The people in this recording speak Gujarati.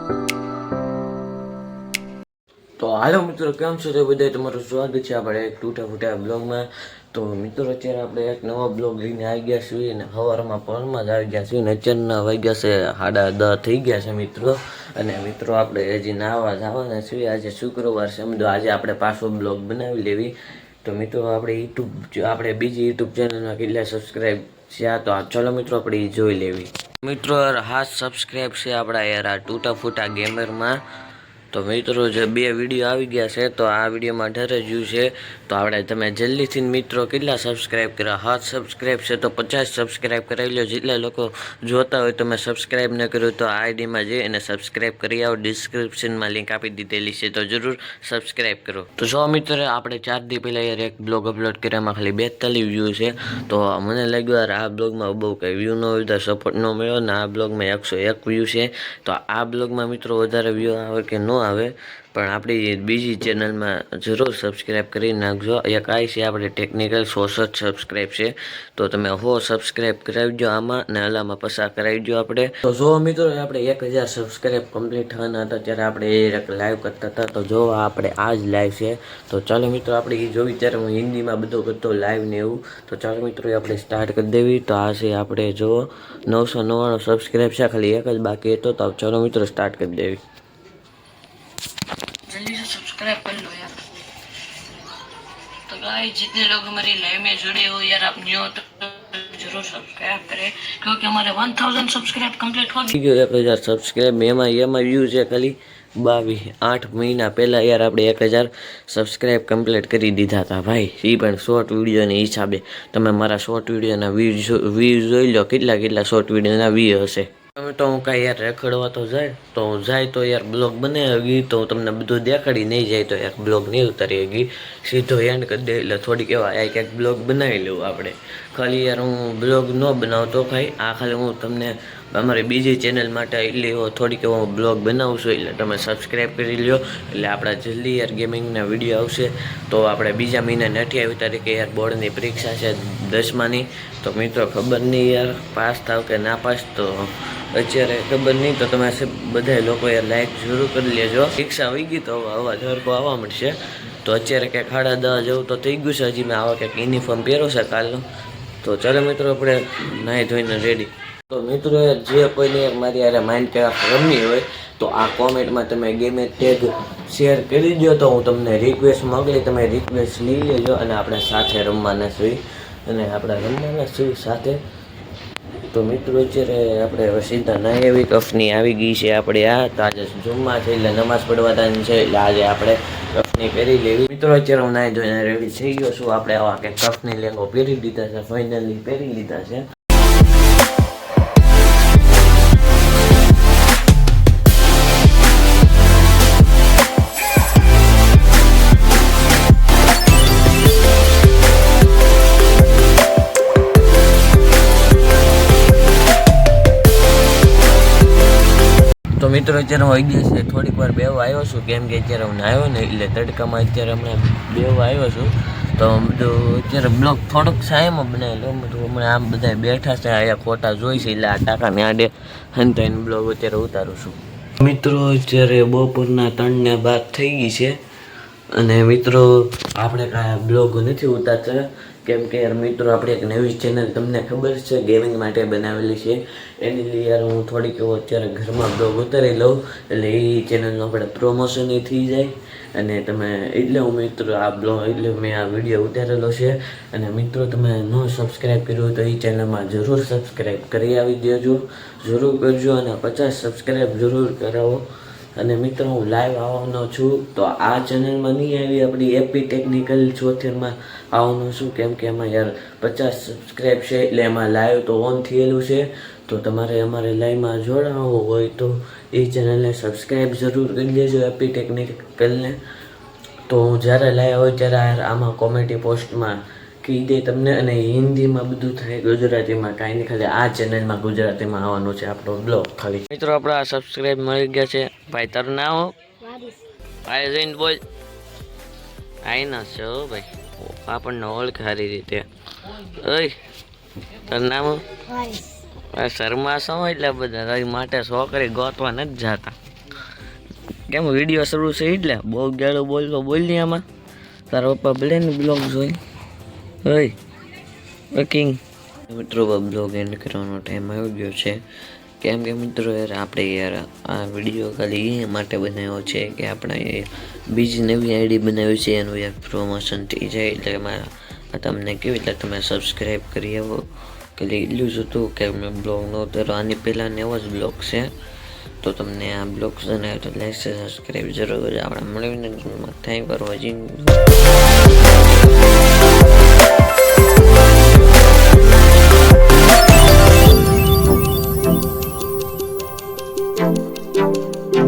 તો હાલો મિત્રો, કેમ છો? તો બધા તમારું સ્વાગત છે આપણે એક તૂટા ફૂટા બ્લોગમાં. તો મિત્રો, અત્યારે આપણે એક નવા બ્લોગ લઈને આવી ગયા છીએ અને સવારમાં પરમાં જ આવી ગયા છીએ. અત્યારના વાગ્યા છે 10:30 થઈ ગયા છે મિત્રો. અને મિત્રો, આપણે હજી નાહવા જવાના છીએ. આજે શુક્રવાર છે, સમજો આજે આપણે પાછો બ્લોગ બનાવી લેવી. તો મિત્રો, આપણે બીજી યુટ્યુબ ચેનલમાં કેટલા સબસ્ક્રાઈબ છે તો ચાલો મિત્રો આપણે એ જોઈ લેવી. મિત્રો, 7 સબસ્ક્રાઈબ છે આપણા યાર આ તૂટા ફૂટા ગેમરમાં. તો મિત્રો, જે 2 વિડીયો આવી ગયા છે તો આ વિડીયોમાં 18 વ્યૂ છે. તો આપણે તમે જલ્દીથી મિત્રો કેટલા સબસ્ક્રાઈબ કર્યા? 7 સબસ્ક્રાઈબ છે તો 50 સબસ્ક્રાઈબ કરાવી લો. જેટલા લોકો જોતા હોય તમે સબસ્ક્રાઈબ ન કર્યું તો આ આઈડીમાં જઈ અને સબસ્ક્રાઈબ કરી આવો. ડિસ્ક્રિપ્શનમાં લિંક આપી દીધેલી છે તો જરૂર સબસ્ક્રાઈબ કરો. તો જો મિત્રો, આપણે 4 દી પહેલાં યાર એક બ્લોગ અપલોડ કર્યામાં ખાલી 42 વ્યૂ છે. તો મને લાગ્યું યાર આ બ્લોગમાં બહુ કંઈ વ્યૂ ન હોય, સપોર્ટ ન મળ્યો ને આ બ્લોગમાં 101 વ્યૂ છે. તો આ બ્લોગમાં મિત્રો વધારે વ્યૂ આવે કે ન આવે પણ આપણી બીજી ચેનલમાં જરૂર સબસ્ક્રાઈબ કરી નાખજો. એક આ છે આપણે ટેકનિકલ 66 સબસ્ક્રાઈબ છે. તો તમે સબસ્ક્રાઈબ કરાવી દો આમાં ને અલામાં પસાર કરાવી દો આપણે. તો જો મિત્રો, આપણે 1000 સબસ્ક્રાઈબ કમ્પ્લીટ થવાના હતા ત્યારે આપણે એક લાઈવ કરતા હતા. તો જો આપણે આ જ લાઈવ છે. તો ચાલો મિત્રો, આપણે એ જોવી ત્યારે હું હિન્દીમાં બધો કરતો લાઈવ ને એવું. તો ચાલો મિત્રો, આપણે સ્ટાર્ટ કરી દેવી. તો આ છે આપણે જો 999 સબસ્ક્રાઈબ છે, ખાલી એક જ બાકી હતો. તો ચાલો મિત્રો, સ્ટાર્ટ કરી દેવી. जल्दी से सब्सक्राइब कर लो यार. तो गाइस, जितने लोग हमारी लाइव में जुड़े हो यार, आप न्यू हो तो जरूर सब्सक्राइब करें क्योंकि हमारे 1000 सब्सक्राइब कंप्लीट हो गए. 1000 સબસ્ક્રાઈબ એમાં વ્યૂ છે ખાલી 22. 8 મહિના પહેલાં યાર આપણે 1000 સબસ્ક્રાઈબ કમ્પ્લીટ કરી દીધા હતા ભાઈ. એ પણ શોર્ટ વિડીયોના હિસાબે. તમે મારા શોર્ટ વિડીયોના વ્યૂ જોઈ લો, કેટલા શોર્ટ વિડીયોના વ્યૂ હશે. તમે તો હું કાંઈ યાર રેખડવા તો જાય તો યાર બ્લોગ બનાવી તો હું તમને બધું દેખાડી નહીં જાય તો યાર બ્લોગ નહીં ઉતારી ગઈ. સીધો એન્ડ કરી દે એટલે થોડીક એવા એક બ્લોગ બનાવી લેવું આપણે. ખાલી યાર હું બ્લોગ ન બનાવતો ખાલી હું તમને અમારી બીજી ચેનલ માટે એટલે થોડીક એવો બ્લોગ બનાવું છું. એટલે તમે સબસ્ક્રાઈબ કરી લ્યો એટલે આપણા જલ્દી યાર ગેમિંગના વિડીયો આવશે. તો આપણે બીજા મહિનાની 28 તારીખે યાર બોર્ડની પરીક્ષા છે 10માની. તો મિત્રો, ખબર નહીં યાર પાસ થાવ કે ના પાસ તો અત્યારે ખબર નહીં. તો તમે બધા લોકો યાર લાઈક જરૂર કરી લેજો. પરીક્ષા આવી ગઈ તો અવાજ હરકો આવવા મળશે. તો અત્યારે કંઈક 10:30 જેવું તો થઈ ગયું છે. હજી મેં આવા કંઈક યુનિફોર્મ પહેરો છે કાલનો. તો ચાલો મિત્રો, આપણે નાહી ધોઈને રેડી. તો મિત્રો, જે કોઈને મારી યારે માઇનક્રાફ્ટ રમવી હોય તો આ કોમેન્ટમાં તમે ગેમે ટેગ શેર કરી દો તો હું તમને રિક્વેસ્ટ મોકલી. તમે રિક્વેસ્ટ લઈ લેજો અને આપણે સાથે રમવાના છીએ સાથે. તો મિત્રો, અત્યારે આપણે હવે સીધા નાહી એવી કફની આવી ગઈ છે આપણે. આ તો આજે જુમ્મા છે એટલે નમાઝ પડવાની છે એટલે આજે આપણે કફની પહેરી લેવી. મિત્રો, અત્યારે હું નાહી ધોઈને રેડી થઈ ગયો છું. આપણે આવા કે કફની લેંગો પહેરી લીધા છે, ફાઇનલી પહેરી લીધા છે. તો મિત્રો, અત્યારે હું આવી ગયા છે થોડીક વાર બેહવા આવ્યો છું. કેમ કે અત્યારે હું નાહ્યો ને એટલે તડકામાં અત્યારે હમણાં બેહવા આવ્યો છું. તો બધું અત્યારે બ્લોગ થોડોક સાયમાં બનાવેલો. બધું હમણાં આમ બધા બેઠા છે અહીંયા ખોટા જોઈ છે એટલે આ ટાંકાને આડે હંતાઈને બ્લોગ અત્યારે ઉતારું છું. મિત્રો, અત્યારે બપોરના 3:12 થઈ ગઈ છે અને મિત્રો આપણે કાંઈ બ્લોગ નથી ઉતારતા. કેમ કે યાર મિત્રો, આપણે એક નવી ચેનલ તમને ખબર છે ગેમિંગ માટે બનાવેલી છે. એની लिए યાર હું થોડીક એવો અત્યારે ઘરમાં બ્લોગ ઉતારી લઉં એટલે એ ચેનલનું આપણે પ્રમોશન એ થઈ જાય. અને તમે એટલે હું મિત્રો આ બ્લોગ એટલે મેં આ વિડીયો ઉતારેલો છે. અને મિત્રો, તમે ન સબસ્ક્રાઈબ કર્યું તો એ ચેનલમાં જરૂર સબસ્ક્રાઈબ કરી આવી દેજો, જરૂર કરજો અને 50 સબસ્ક્રાઈબ જરૂર કરાવો. અને મિત્રો, હું લાઈવ આવવાનો છું તો આ ચેનલમાં નહીં આવી આપણી એપી ટેકનિકલ 74માં આવવાનું છું. કેમ કે એમાં યાર 50 સબસ્ક્રાઈબ છે એટલે એમાં લાઈવ તો ઓન થયેલું છે. તો તમારે અમારે લાઈવમાં જોડાવવું હોય તો એ ચેનલને સબસ્ક્રાઈબ જરૂર કરી દેજો એપી ટેકનિકલને. તો હું જ્યારે લાઈવ હોય ત્યારે આમાં કોમેડી પોસ્ટમાં કહી દે તમને. અને હિન્દીમાં બધું થાય, ગુજરાતીમાં કાંઈ નહીં, ખાલી આ ચેનલમાં ગુજરાતીમાં આવવાનું છે આપણો બ્લોગ ખાલી. મિત્રો, આપણા સબસ્ક્રાઈબ મળી ગયા છે. ભાઈ તારું નામ હો? ભાઈ જઈને બોલ. આઈ ના છે હો ભાઈ, આપણને ઓળખે સારી રીતે. ઓય, તારું નામ હો? શર્મા છો એટલે બધા તારી માટે છોકરી ગોતવા નથી જતા. કેમ વિડીયો શરૂ છે એટલે બહુ ગાળો બોલતો બોલની આમાં તારા પપ્પા ભલે ને બ્લોગ જોઈ હોય કિંગ મિત્રો બ્લોગ એન્ડ કરવાનો ટાઈમ આવી ગયો છે કેમ કે મિત્રો યાર આપણે યાર આ વિડીયો ખાલી એ માટે બનાવ્યો છે કે આપણે બીજી નવી આઈડી બનાવી છે એનું યાર પ્રમોશન થઈ જાય એટલે મારા તમને કેવી એટલે તમે સબસ્ક્રાઈબ કરી આવો કે એટલું જ હતું કે મેં બ્લોગ નો ઉતારો આની પહેલાં એવો જ બ્લોગ છે તો તમને આ બ્લોગ ગમે તો લાઈક સબસ્ક્રાઈબ જરૂર આપણે મળીને થેન્ક ફોર વોચિંગ